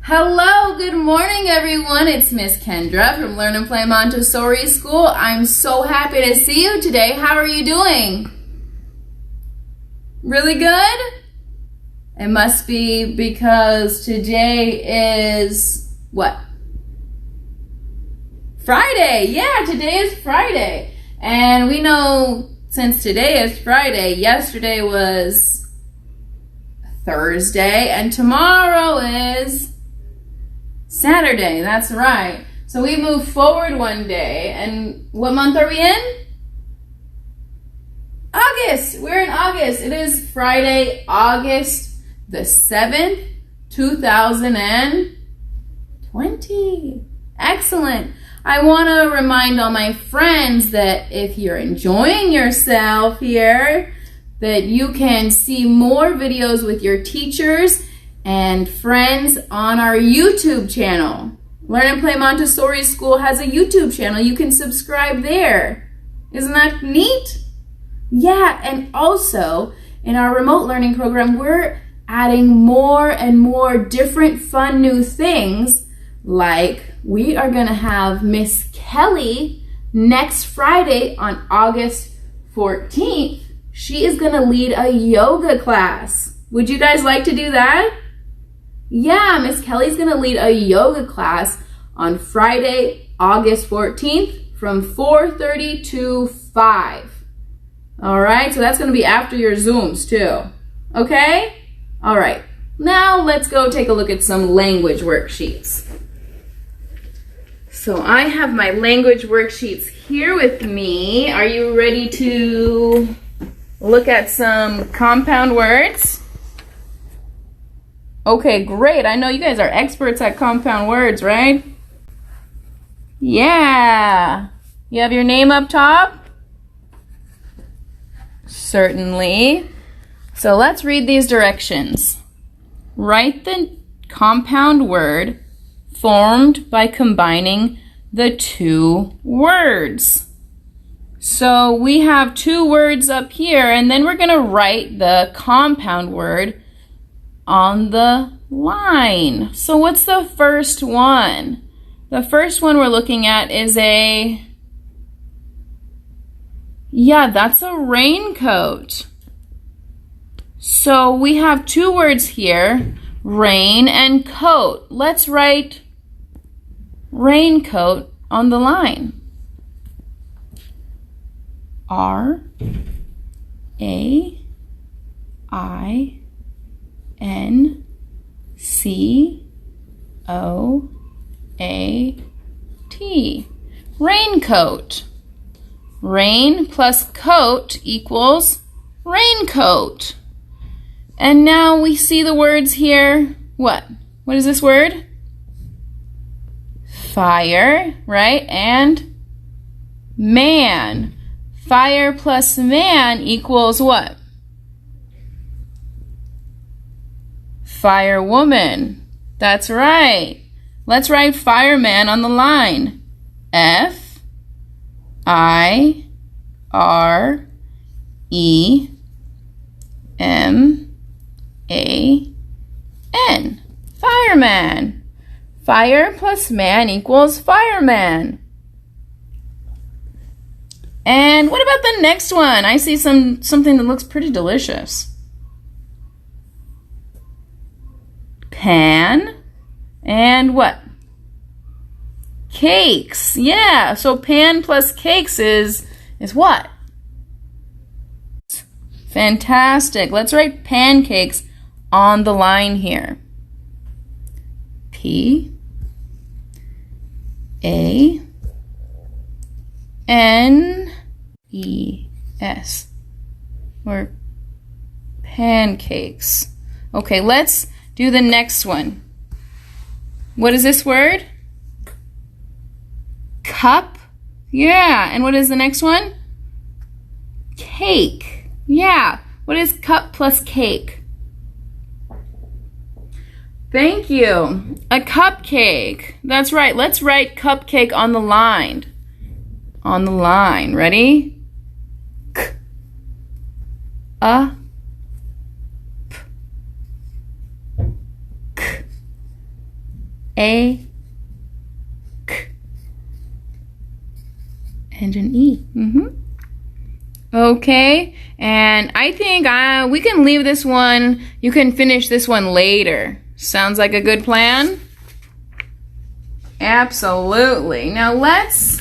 Hello, good morning everyone. It's Miss Kendra from Learn and Play Montessori School. I'm so happy to see you today. How are you doing? Really good? It must be because today is what? Friday. Yeah, today is Friday. And we know since today is Friday, yesterday was Thursday, and tomorrow is Saturday. That's right. So we move forward one day. And what month are we in? August. We're in August. It is Friday, August the 7th, 2020. Excellent. I want to remind all my friends that if you're enjoying yourself here, that you can see more videos with your teachers and friends on our YouTube channel. Learn and Play Montessori School has a YouTube channel. You can subscribe there. Isn't that neat? Yeah, and also in our remote learning program, we're adding more and more different fun new things, like we are going to have Miss Kelly next Friday on August 14th. She is going to lead a yoga class. Would you guys like to do that? Yeah, Miss Kelly's going to lead a yoga class on Friday, August 14th from 4:30 to 5. All right, so that's going to be after your Zooms too. Okay? All right, now let's go take a look at some language worksheets. So I have my language worksheets here with me. Are you ready to look at some compound words? Okay, great. I know you guys are experts at compound words, right? Yeah. You have your name up top? Certainly. So let's read these directions. Write the compound word formed by combining the two words. So we have two words up here, and then we're going to write the compound word on the line. So what's the first one? The first one we're looking at is that's a raincoat. So we have two words here, rain and coat. Let's write raincoat on the line. R-A-I-N-C-O-A-T. Raincoat. Rain plus coat equals raincoat. And now we see the words here. What? What is this word? Fire, right? And man. Fire plus man equals what? Firewoman. That's right. Let's write fireman on the line. F-I-R-E-M-A-N. Fireman. Fire plus man equals fireman. And what about the next one? I see something that looks pretty delicious. Pan and what? Cakes. Yeah, so pan plus cakes is what? Fantastic. Let's write pancakes on the line here. P-A-N-E-S. Or pancakes. Okay, let's do the next one. What is this word? Cup. Yeah, and what is the next one? Cake. Yeah, what is cup plus cake? Thank you. A cupcake. That's right. Let's write cupcake on the line. On the line. Ready? K. A. P. K. A, K, and an E. Okay, and I think we can leave this one. You can finish this one later. Sounds like a good plan? Absolutely. Now let's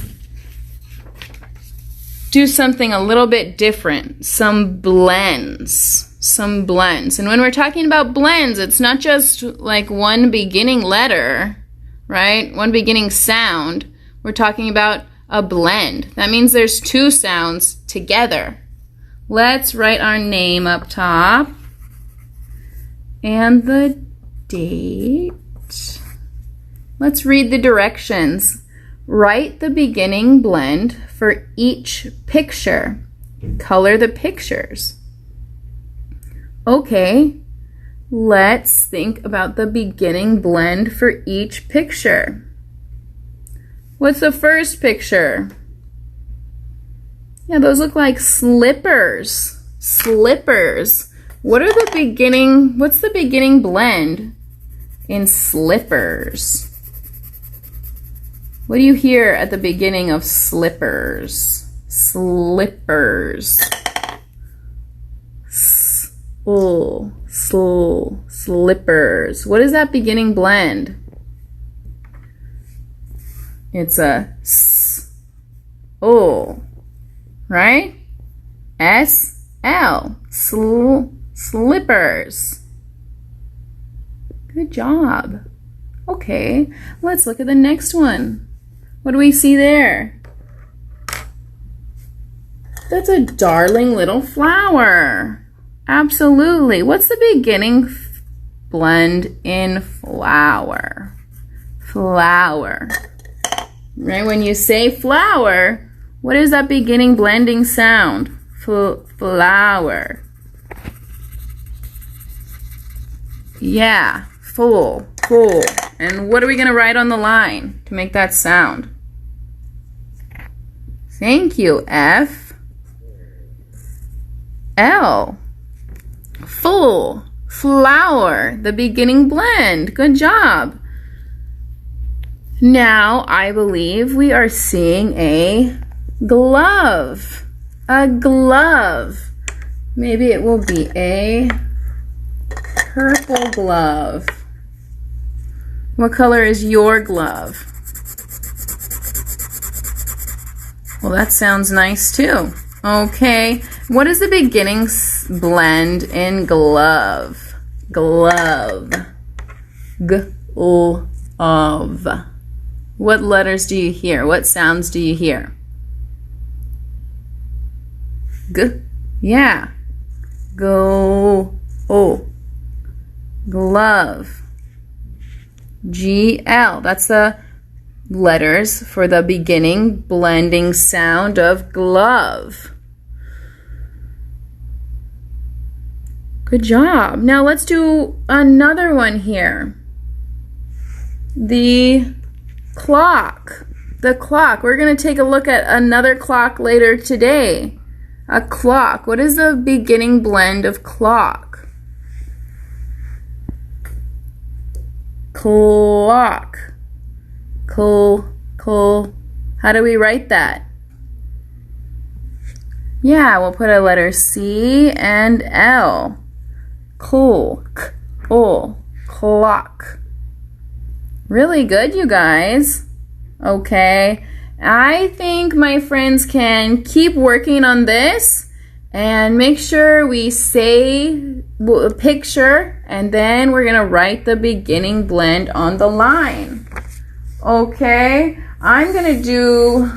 do something a little bit different. Some blends. And when we're talking about blends, it's not just like one beginning letter, right? One beginning sound. We're talking about a blend. That means there's two sounds together. Let's write our name up top and the date. Let's read the directions. Write the beginning blend for each picture. Color the pictures. Okay, let's think about the beginning blend for each picture. What's the first picture? Yeah, those look like slippers. Slippers. What's the beginning blend in slippers? What do you hear at the beginning of slippers? Slippers. Slippers. What is that beginning blend? It's a S-O, right? S-L. Slippers. Good job. Okay, let's look at the next one. What do we see there? That's a darling little flower. Absolutely. What's the beginning blend in flower? Flower. Right, when you say flower, what is that beginning blending sound? Flower. Yeah, full. And what are we going to write on the line to make that sound? Thank you, F. L. Full. Flower. The beginning blend. Good job. Now, I believe we are seeing a glove. A glove. Maybe it will be a purple glove. What color is your glove? Well, that sounds nice too. Okay, what is the beginning blend in glove? Glove. G-l-of. What letters do you hear? What sounds do you hear? G. Yeah. Go-o. Glove. G-L. That's the letters for the beginning blending sound of glove. Good job. Now let's do another one here. The clock. The clock. We're going to take a look at another clock later today. A clock. What is the beginning blend of clock? Clock. How do we write that? Yeah, we'll put a letter C and L. Clock. Really good, you guys. Okay. I think my friends can keep working on this and make sure we say a picture and then we're going to write the beginning blend on the line. Okay, I'm going to do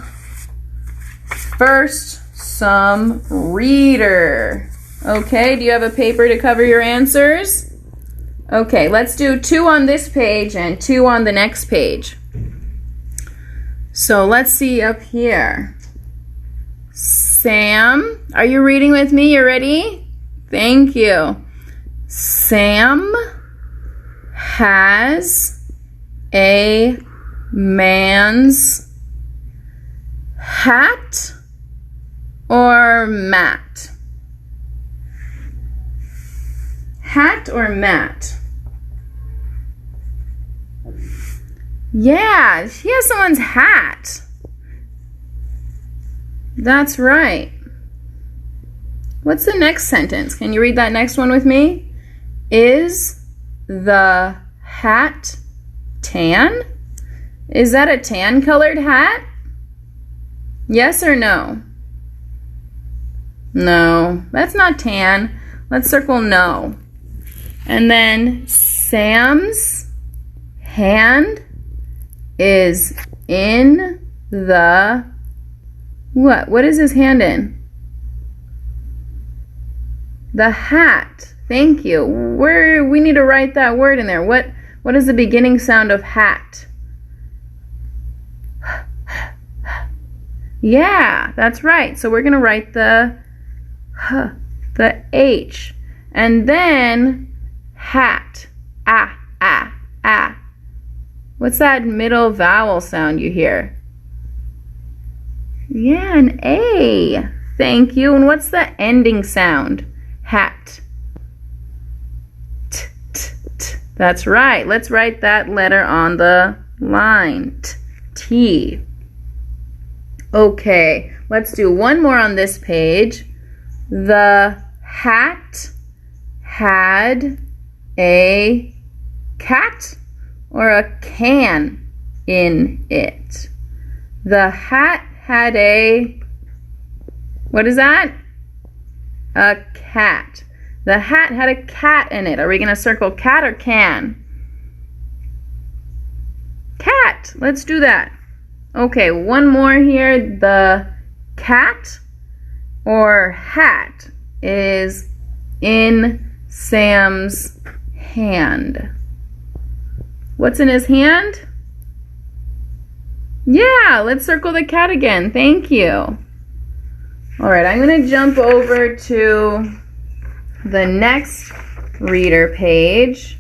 first some reader. Okay, do you have a paper to cover your answers? Okay, let's do 2 on this page and 2 on the next page. So let's see up here. Sam, are you reading with me? You ready? Thank you. Sam has a man's hat or mat? Hat or mat? Yeah, he has someone's hat. That's right. What's the next sentence? Can you read that next one with me? Is the hat tan? Is that a tan colored hat? Yes or no? No, that's not tan. Let's circle no. And then Sam's hand is in the what? What is his hand in? The hat. Thank you. We need to write that word in there. What is the beginning sound of hat? Yeah, that's right. So we're going to write the H. And then hat. Ah. What's that middle vowel sound you hear? Yeah, an A. Thank you. And what's the ending sound? Hat. T. That's right. Let's write that letter on the line. T. Okay, let's do one more on this page. The hat had a cat or a can in it. The hat had a, what is that? A cat. The hat had a cat in it. Are we going to circle cat or can? Cat. Let's do that. Okay, one more here. The cat or hat is in Sam's hand. What's in his hand? Yeah, let's circle the cat again. Thank you. All right, I'm going to jump over to the next reader page.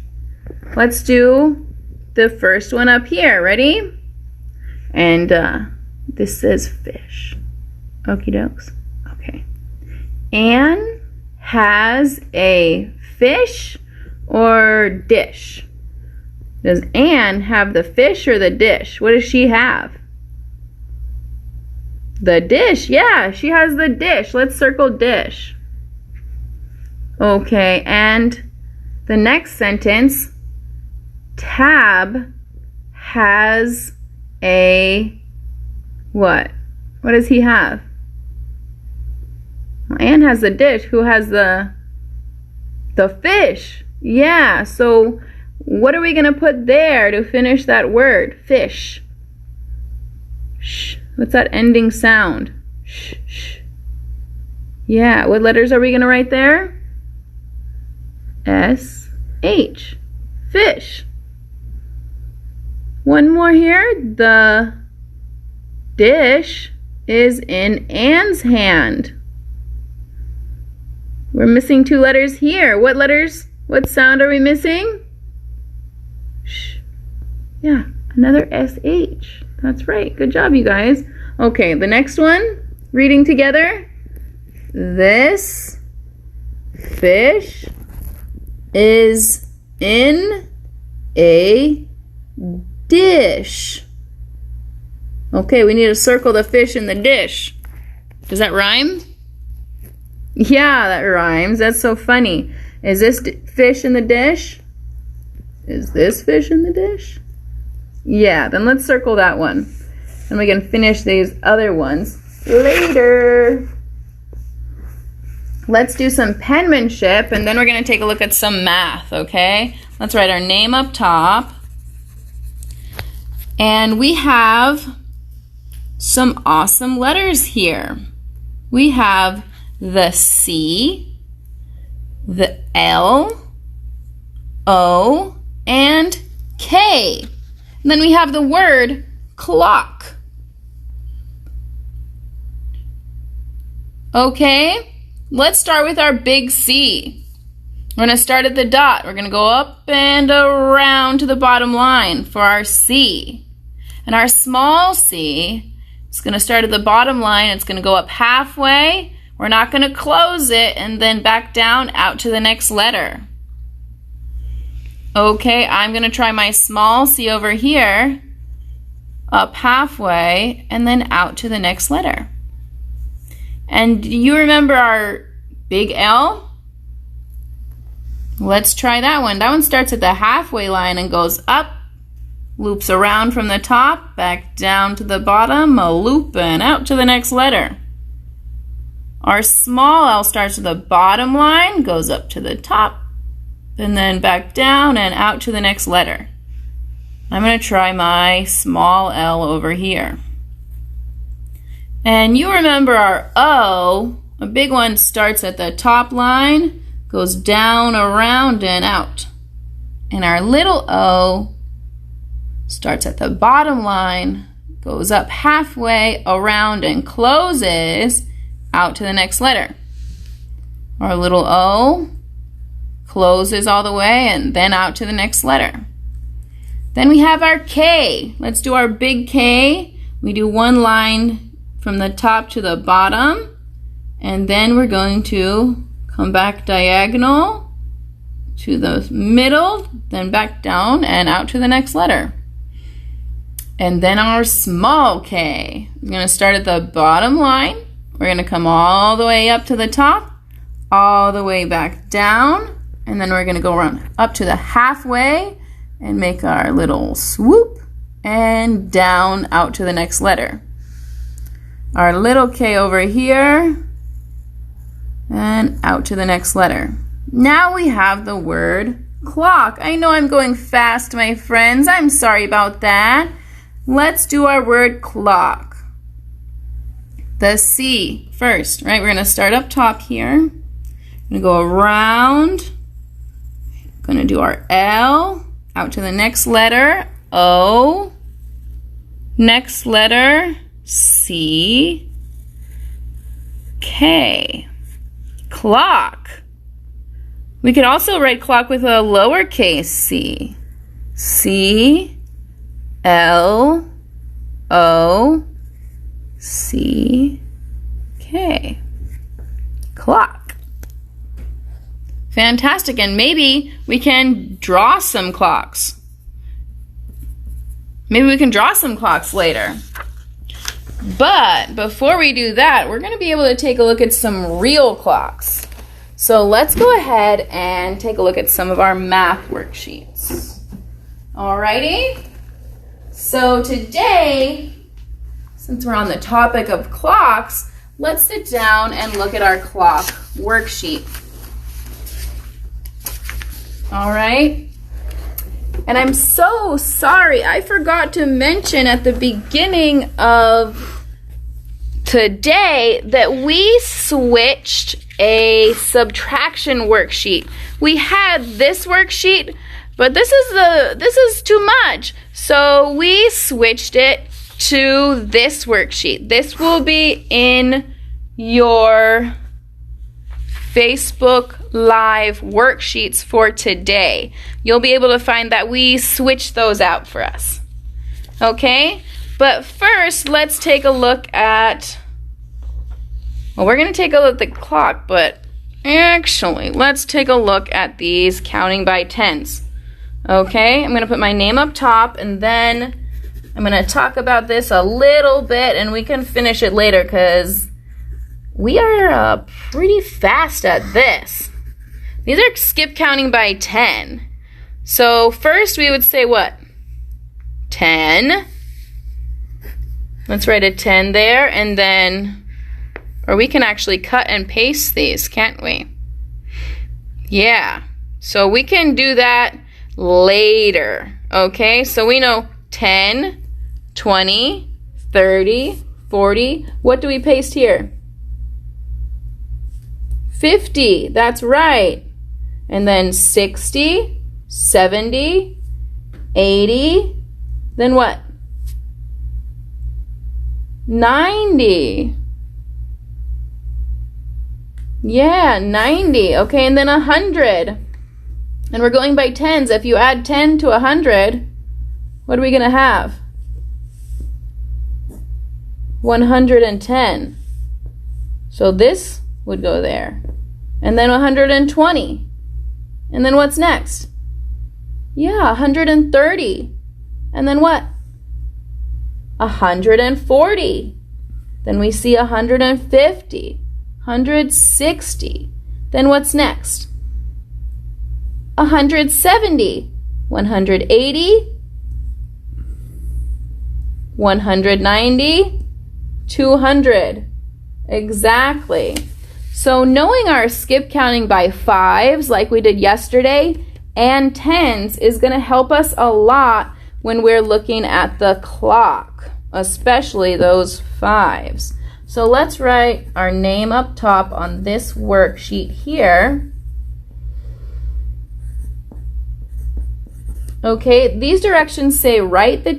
Let's do the first one up here. Ready? And this says fish. Okie dokes. Okay. Anne has a fish or dish? Does Anne have the fish or the dish? What does she have? The dish. Yeah, she has the dish. Let's circle dish. Okay, and the next sentence, Tab has a what? What does he have? Well, Anne has the dish. Who has the fish? Yeah, so what are we going to put there to finish that word? Fish. Shh. What's that ending sound? Shh, shh. Yeah, what letters are we going to write there? S-H. Fish. One more here. The dish is in Anne's hand. We're missing two letters here. What letters? What sound are we missing? Shh. Yeah, another S-H. That's right. Good job, you guys. Okay, the next one. Reading together. This fish is in a dish. Okay, we need to circle the fish in the dish. Does that rhyme? Yeah, that rhymes. That's so funny. Is this fish in the dish? Is this fish in the dish? Yeah, then let's circle that one. And we can finish these other ones later. Let's do some penmanship, and then we're going to take a look at some math, okay? Let's write our name up top. And we have some awesome letters here. We have the C, the L, O, and K. And then we have the word clock. Okay, let's start with our big C. We're going to start at the dot. We're going to go up and around to the bottom line for our C. And our small c is going to start at the bottom line. It's going to go up halfway. We're not going to close it and then back down out to the next letter. Okay, I'm going to try my small c over here. up halfway, and then out to the next letter. And do you remember our big L? Let's try that one. That one starts at the halfway line and goes up, loops around from the top, back down to the bottom, a loop, and out to the next letter. Our small L starts at the bottom line, goes up to the top, and then back down and out to the next letter. I'm going to try my small L over here. And you remember our O, a big one, starts at the top line, goes down, around, and out. And our little O starts at the bottom line, goes up halfway, around, and closes out to the next letter. Our little O closes all the way and then out to the next letter. Then we have our K. Let's do our big K. We do one line from the top to the bottom, and then we're going to come back diagonal to the middle, then back down and out to the next letter. And then our small K. We're going to start at the bottom line. We're going to come all the way up to the top, all the way back down, and then we're going to go around up to the halfway and make our little swoop and down out to the next letter. Our little K over here and out to the next letter. Now we have the word clock. I know I'm going fast, my friends. I'm sorry about that. Let's do our word clock. The C first, right? We're going to start up top here. We're going to go around. We're going to do our L, out to the next letter, O, next letter, C, K. Clock. We could also write clock with a lowercase c. C, L, O, C, K. Clock. Fantastic. And maybe we can draw some clocks. Maybe we can draw some clocks later. But before we do that, we're going to be able to take a look at some real clocks. So let's go ahead and take a look at some of our math worksheets. Alrighty. So today, since we're on the topic of clocks, let's sit down and look at our clock worksheet. All right. And I'm so sorry, I forgot to mention at the beginning of today that we switched a subtraction worksheet. We had this worksheet, but this is too much. So we switched it to this worksheet. This will be in your Facebook Live worksheets for today. You'll be able to find that we switched those out for us. Okay? But first, let's take a look at, well, we're going to take a look at the clock, but actually, let's take a look at these counting by tens. Okay? I'm going to put my name up top, and then I'm going to talk about this a little bit, and we can finish it later because we are pretty fast at this. These are skip counting by 10. So first we would say what? 10. Let's write a 10 there, and then, or we can actually cut and paste these, can't we? Yeah. So we can do that later. Okay, so we know 10, 20, 30, 40. What do we paste here? 50. That's right. And then 60, 70, 80. Then what? 90. Yeah, 90. Okay, and then 100. And we're going by tens. If you add 10 to 100, what are we going to have? 110. So this would go there. And then 120. And then what's next? 130. And then what? 140. Then we see 150, 160. Then what's next? 170, 180, 190, 200. Exactly. So knowing our skip counting by fives like we did yesterday and tens is going to help us a lot when we're looking at the clock, especially those fives. So let's write our name up top on this worksheet here. Okay, these directions say write the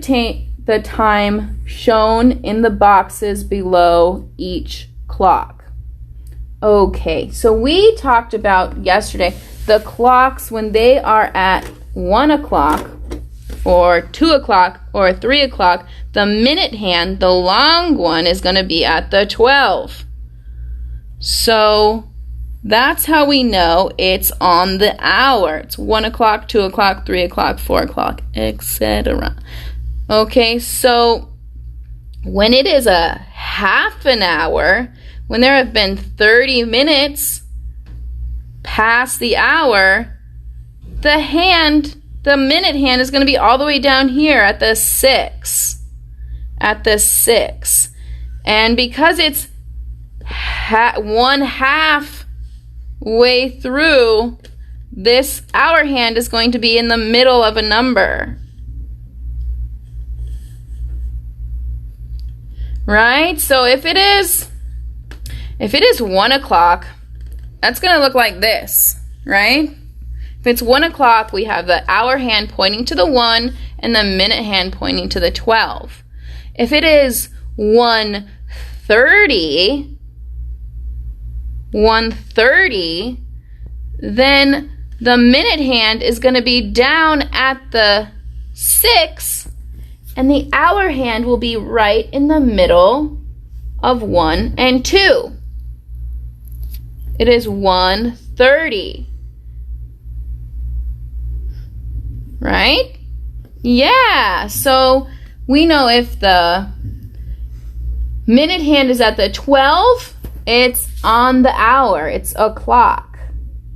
time shown in the boxes below each clock. Okay, so we talked about yesterday the clocks when they are at 1 o'clock or 2 o'clock or 3 o'clock. The minute hand, the long one, is going to be at the 12. So that's how we know it's on the hour. It's 1 o'clock, 2 o'clock, 3 o'clock, 4 o'clock, etc. Okay, so when it is a half an hour, when there have been 30 minutes past the hour, the minute hand is going to be all the way down here at the 6. At the 6. And because it's one half way through, this hour hand is going to be in the middle of a number. Right? So if it is 1 o'clock, that's going to look like this, right? If it's 1 o'clock, we have the hour hand pointing to the 1 and the minute hand pointing to the 12. If it is 1:30, then the minute hand is going to be down at the 6, and the hour hand will be right in the middle of 1 and 2. It is 1:30. Right? Yeah, so we know if the minute hand is at the 12, it's on the hour, it's o'clock.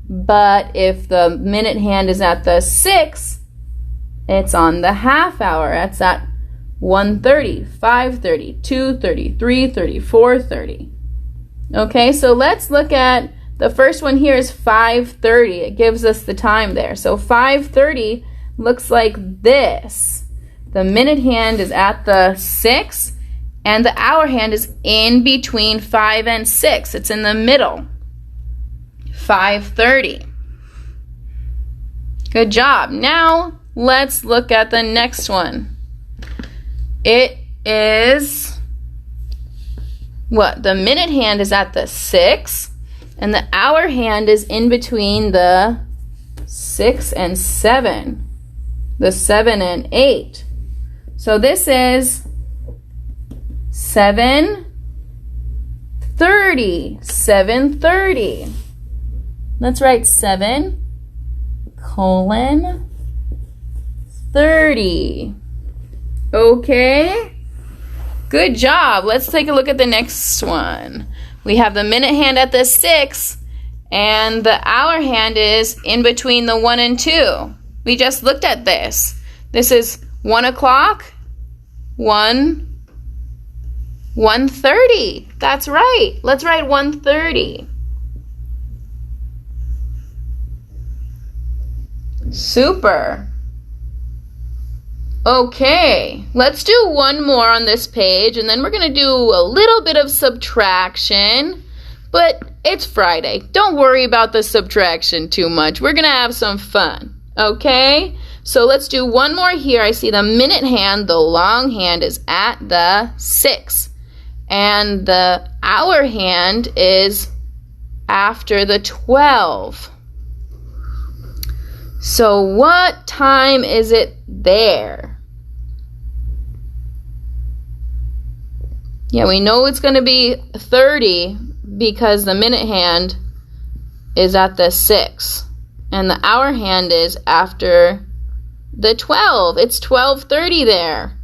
But if the minute hand is at the 6, it's on the half hour. That's at 1:30, 5:30, 2:30, 3:30, 4:30. Okay, so let's look at the first one here is 5:30. It gives us the time there. So 5:30 looks like this. The minute hand is at the 6, and the hour hand is in between 5 and 6. It's in the middle. 5:30. Good job. Now, let's look at the next one. It is what? The minute hand is at the 6, and the hour hand is in between the 6 and 7. The 7 and 8. So this is 7:30. 7:30. Let's write 7:30. Okay? Good job. Let's take a look at the next one. We have the minute hand at the 6, and the hour hand is in between the 1 and 2. We just looked at this. This is 1 o'clock, 1:30. That's right. Let's write 1:30. Super. Okay, let's do one more on this page, and then we're going to do a little bit of subtraction. But it's Friday. Don't worry about the subtraction too much. We're going to have some fun. Okay, so let's do one more here. I see the minute hand, the long hand, is at the 6. And the hour hand is after the 12. So what time is it there? Yeah, we know it's going to be 30 because the minute hand is at the 6. And the hour hand is after the 12. It's 12:30 there.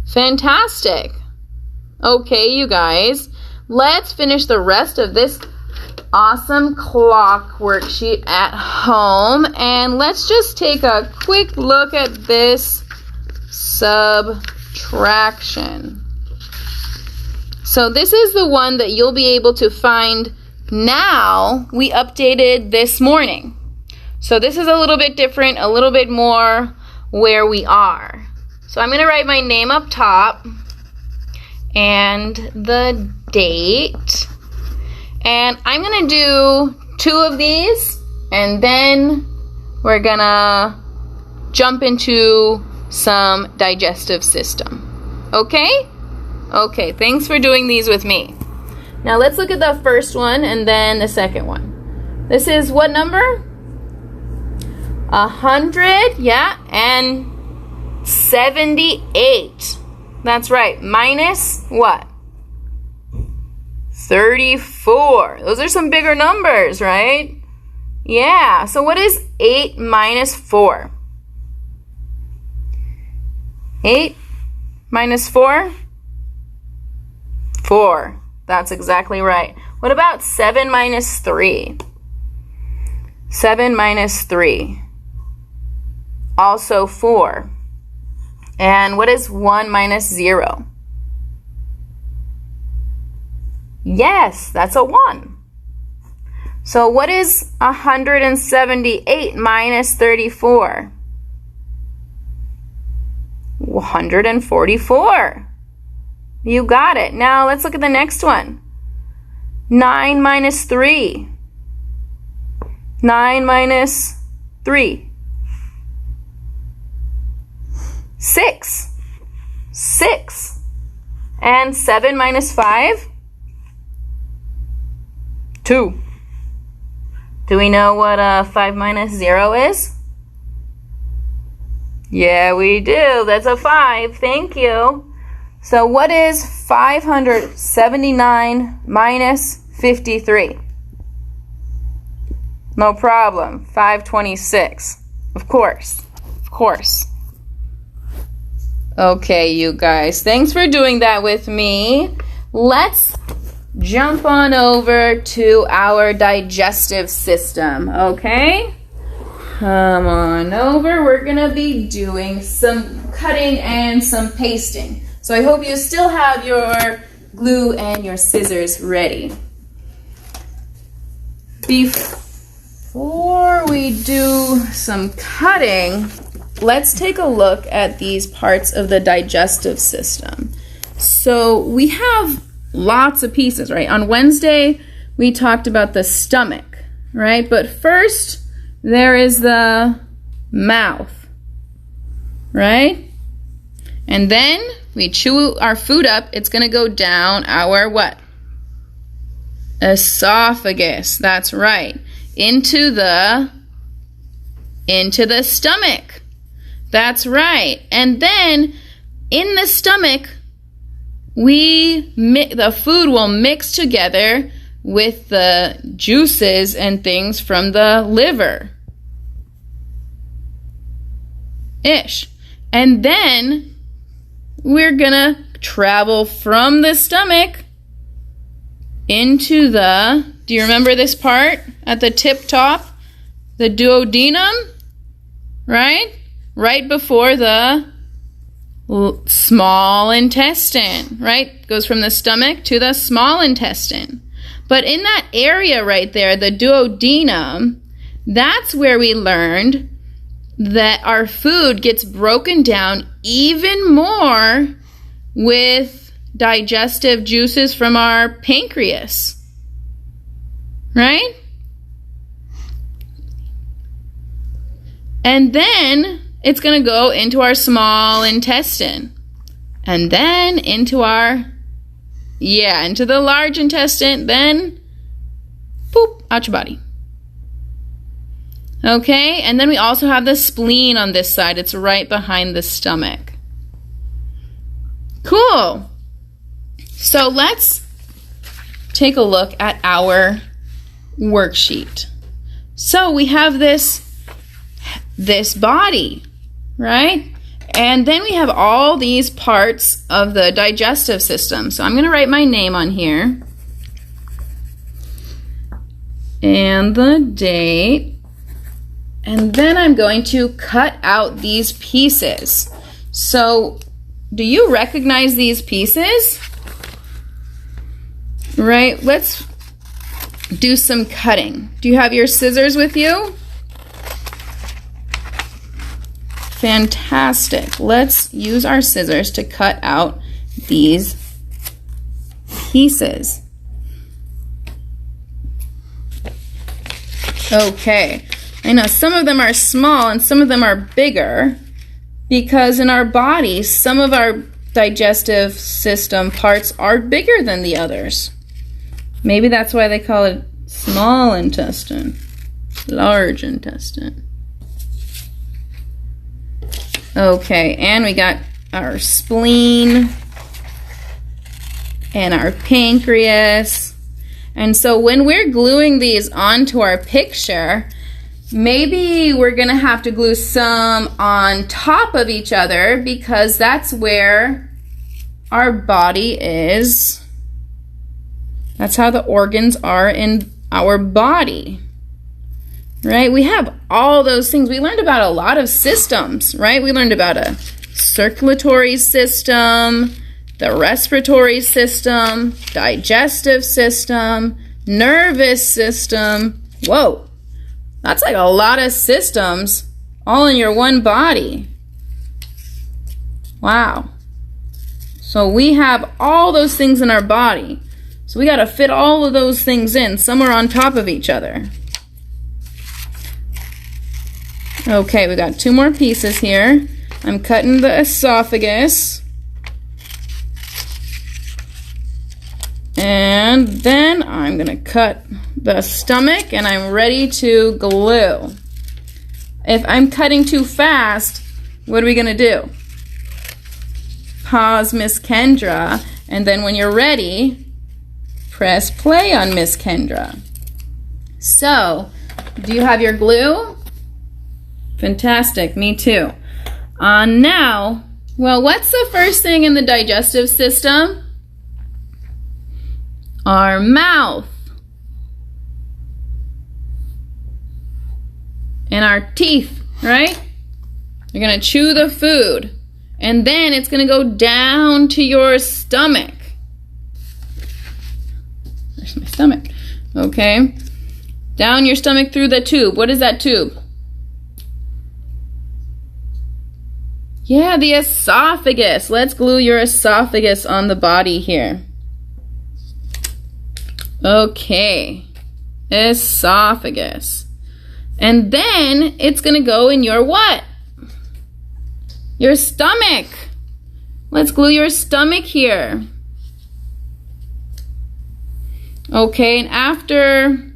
Fantastic. Okay, you guys, let's finish the rest of this awesome clock worksheet at home, and let's just take a quick look at this subtraction. So this is the one that you'll be able to find now. We updated this morning. So this is a little bit different, a little bit more where we are. So I'm going to write my name up top and the date. And I'm going to do 2 of these, and then we're going to jump into some digestive system. Okay? Okay, thanks for doing these with me. Now let's look at the first one and then the second one. This is what number? 100, yeah, and 78. That's right, minus what? 34. Those are some bigger numbers, right? Yeah, so what is 8 minus 4? 8 minus 4? 4. That's exactly right. What about 7 minus 3? 7 minus 3. Also 4. And what is 1 minus 0? Yes, that's a 1. So what is 178 minus 34? 144. You got it. Now let's look at the next one. 9 minus 3. 9 minus 3. 6. 6. And 7 minus 5? 2. Do we know what 5 minus 0 is? Yeah, we do. That's a 5. Thank you. So what is 579 minus 53? No problem. 526. Of course. Of course. Okay, you guys. Thanks for doing that with me. Let's jump on over to our digestive system, okay? Come on over. We're going to be doing some cutting and some pasting. So I hope you still have your glue and your scissors ready. Before we do some cutting, let's take a look at these parts of the digestive system. So we have lots of pieces, right? On Wednesday, we talked about the stomach, right? But first, there is the mouth, right? And then we chew our food up. It's going to go down our what? Esophagus. That's right. Into the stomach. That's right. And then in the stomach, the food will mix together with the juices and things from the liver. And then we're gonna travel from the stomach into do you remember this part at the tip top? The duodenum, right? Right before the small intestine, right? Goes from the stomach to the small intestine. But in that area right there, the duodenum, that's where we learned that our food gets broken down even more with digestive juices from our pancreas, right? And then it's going to go into our small intestine, and then into the large intestine, then poop, out your body. Okay, and then we also have the spleen on this side. It's right behind the stomach. Cool. So let's take a look at our worksheet. So we have this body, right? And then we have all these parts of the digestive system. So I'm going to write my name on here. And the date. And then I'm going to cut out these pieces. So do you recognize these pieces? Right, let's do some cutting. Do you have your scissors with you? Fantastic. Let's use our scissors to cut out these pieces. Okay, I know some of them are small and some of them are bigger because in our body, some of our digestive system parts are bigger than the others. Maybe that's why they call it small intestine, large intestine. Okay, and we got our spleen and our pancreas. And so when we're gluing these onto our picture, maybe we're gonna have to glue some on top of each other because that's where our body is. That's how the organs are in our body, right? We have all those things. We learned about a lot of systems, right? We learned about a circulatory system, the respiratory system, digestive system, nervous system. Whoa, that's like a lot of systems all in your one body. Wow. So we have all those things in our body. So we got to fit all of those things in. Some are on top of each other. Okay, we got 2 more pieces here. I'm cutting the esophagus. And then I'm going to cut the stomach and I'm ready to glue. If I'm cutting too fast, what are we going to do? Pause, Miss Kendra, and then when you're ready, press play on Miss Kendra. So, do you have your glue? Fantastic, me too. Now, well, what's the first thing in the digestive system? Our mouth. And our teeth, right? You're gonna chew the food. And then it's gonna go down to your stomach. There's my stomach. Okay. Down your stomach through the tube. What is that tube? Yeah, the esophagus. Let's glue your esophagus on the body here. Okay. Esophagus. And then it's going to go in your what? Your stomach. Let's glue your stomach here. Okay, and after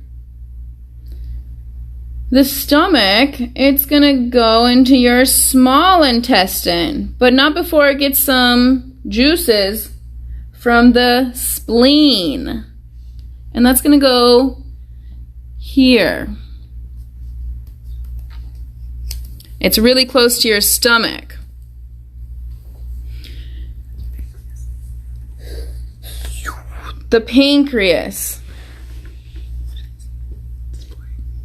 the stomach, it's going to go into your small intestine, but not before it gets some juices from the spleen. And that's going to go here. It's really close to your stomach. The pancreas.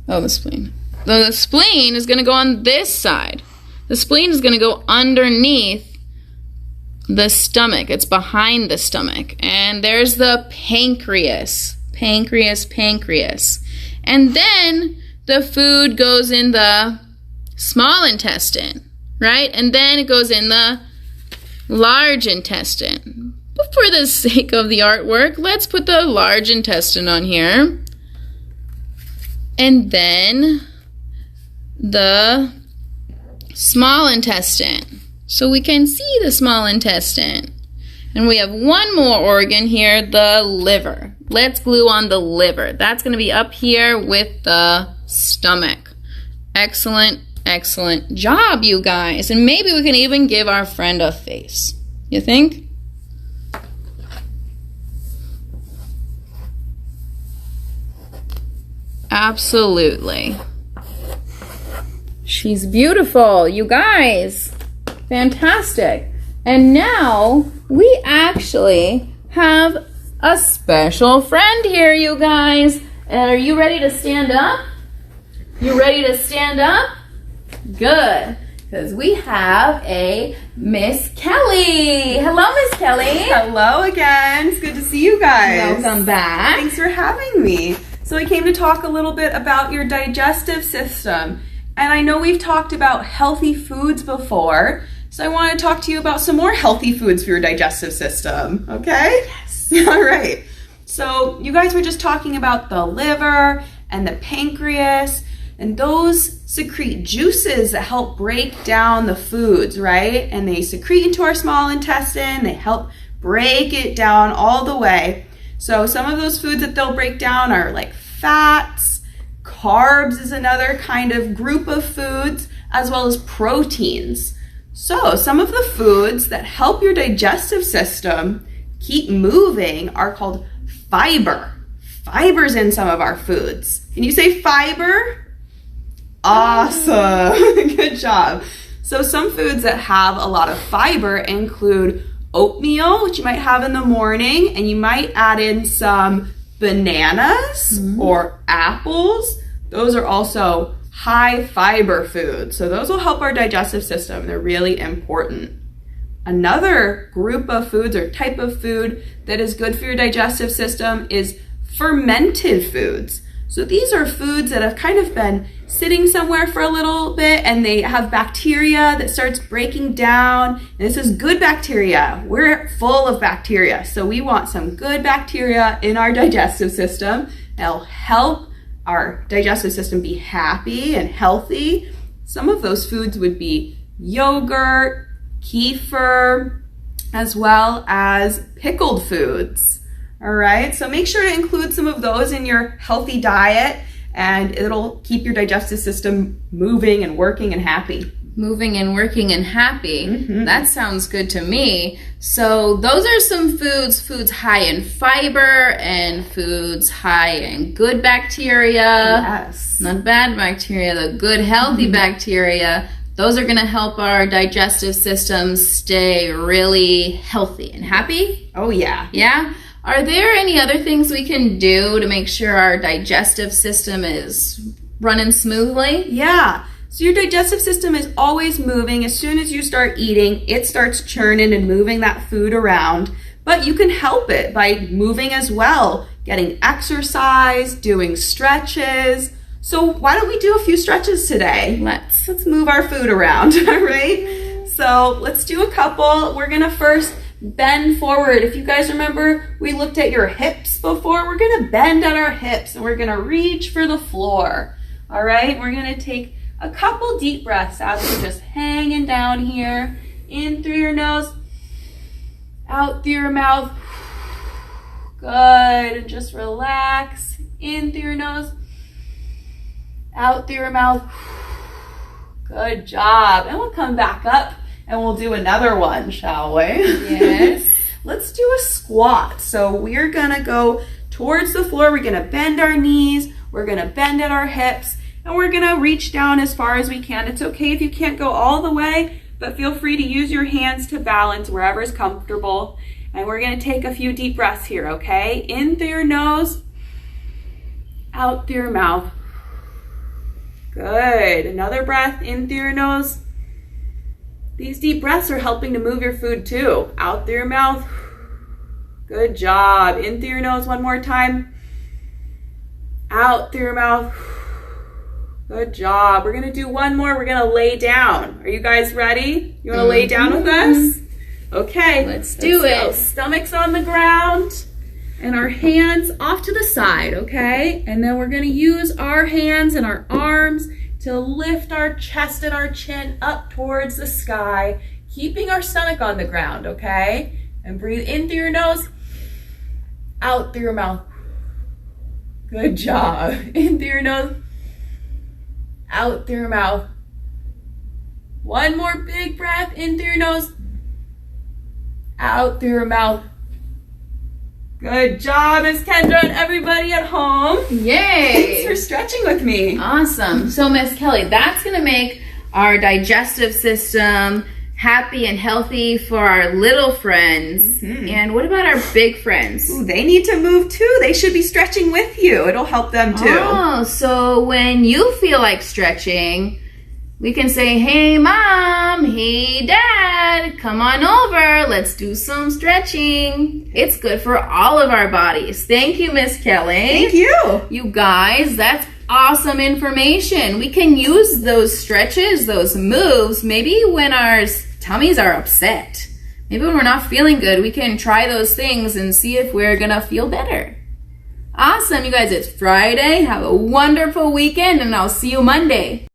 Oh, the spleen. The spleen is going to go on this side. The spleen is going to go underneath the stomach. It's behind the stomach. And there's the pancreas. Pancreas, pancreas. And then the food goes in the small intestine, right? And then it goes in the large intestine. But for the sake of the artwork, let's put the large intestine on here. And then the small intestine. So we can see the small intestine. And we have one more organ here, the liver. Let's glue on the liver. That's going to be up here with the stomach. Excellent, excellent job, you guys. And maybe we can even give our friend a face. You think? Absolutely. She's beautiful, you guys. Fantastic. And now we actually have a special friend here, you guys. And are you ready to stand up? You ready to stand up? Good. Because we have a Miss Kelly. Hello, Miss Kelly. Hello again. It's good to see you guys. Welcome back. Thanks for having me. So I came to talk a little bit about your digestive system. And I know we've talked about healthy foods before. So I want to talk to you about some more healthy foods for your digestive system. Okay? Yes. All right. So you guys were just talking about the liver and the pancreas. And those secrete juices that help break down the foods, right? And they secrete into our small intestine. They help break it down all the way. So some of those foods that they'll break down are like fats, carbs is another kind of group of foods, as well as proteins. So some of the foods that help your digestive system keep moving are called fiber. Fiber's in some of our foods. Can you say fiber? Awesome. Good job. So some foods that have a lot of fiber include oatmeal, which you might have in the morning, and you might add in some bananas or apples. Those are also high fiber foods. So those will help our digestive system. They're really important. Another group of foods or type of food that is good for your digestive system is fermented foods. So these are foods that have kind of been sitting somewhere for a little bit and they have bacteria that starts breaking down. And this is good bacteria. We're full of bacteria. So we want some good bacteria in our digestive system. That'll help our digestive system be happy and healthy. Some of those foods would be yogurt, kefir, as well as pickled foods. All right, so make sure to include some of those in your healthy diet and it'll keep your digestive system moving and working and happy. Moving and working and happy. That sounds good to me. So those are some foods high in fiber and foods high in good bacteria. Yes. Not bad bacteria, the good healthy bacteria. Those are going to help our digestive system stay really healthy and happy. Oh yeah. Yeah? Are there any other things we can do to make sure our digestive system is running smoothly? Yeah. So your digestive system is always moving. As soon as you start eating, it starts churning and moving that food around. But you can help it by moving as well, getting exercise, doing stretches. So why don't we do a few stretches today? Let's move our food around, all right? So let's do a couple. We're gonna first bend forward. If you guys remember, we looked at your hips before. We're gonna bend at our hips and we're gonna reach for the floor. All right, we're gonna take a couple deep breaths as we're just hanging down here. In through your nose, out through your mouth. Good, and just relax. In through your nose, out through your mouth. Good job. And we'll come back up and we'll do another one, shall we? Yes. Let's do a squat. So we're gonna go towards the floor. We're gonna bend our knees. We're gonna bend at our hips. And we're gonna reach down as far as we can. It's okay if you can't go all the way, but feel free to use your hands to balance wherever is comfortable. And we're gonna take a few deep breaths here, okay? In through your nose, out through your mouth. Good. Another breath in through your nose. These deep breaths are helping to move your food too. Out through your mouth. Good job. In through your nose one more time. Out through your mouth. Good job. We're going to do one more. We're going to lay down. Are you guys ready? You want to lay down with us? Okay. Let's do it. Go. Stomach's on the ground and our hands off to the side, okay? And then we're going to use our hands and our arms to lift our chest and our chin up towards the sky, keeping our stomach on the ground, okay? And breathe in through your nose, out through your mouth. Good job. In through your nose, out through your mouth. One more big breath in through your nose, out through your mouth. Good job, Miss Kendra and everybody at home. Yay! Thanks for stretching with me. Awesome. So, Miss Kelly, that's going to make our digestive system happy and healthy for our little friends. And what about our big friends? Ooh, they need to move too. They should be stretching with you. It'll help them too. Oh, so when you feel like stretching, we can say, hey, Mom, hey, Dad, come on over. Let's do some stretching. It's good for all of our bodies. Thank you, Miss Kelly. Thank you. You guys, that's awesome information. We can use those stretches, those moves, maybe when our tummies are upset. Maybe when we're not feeling good, we can try those things and see if we're going to feel better. Awesome, you guys. It's Friday. Have a wonderful weekend, and I'll see you Monday.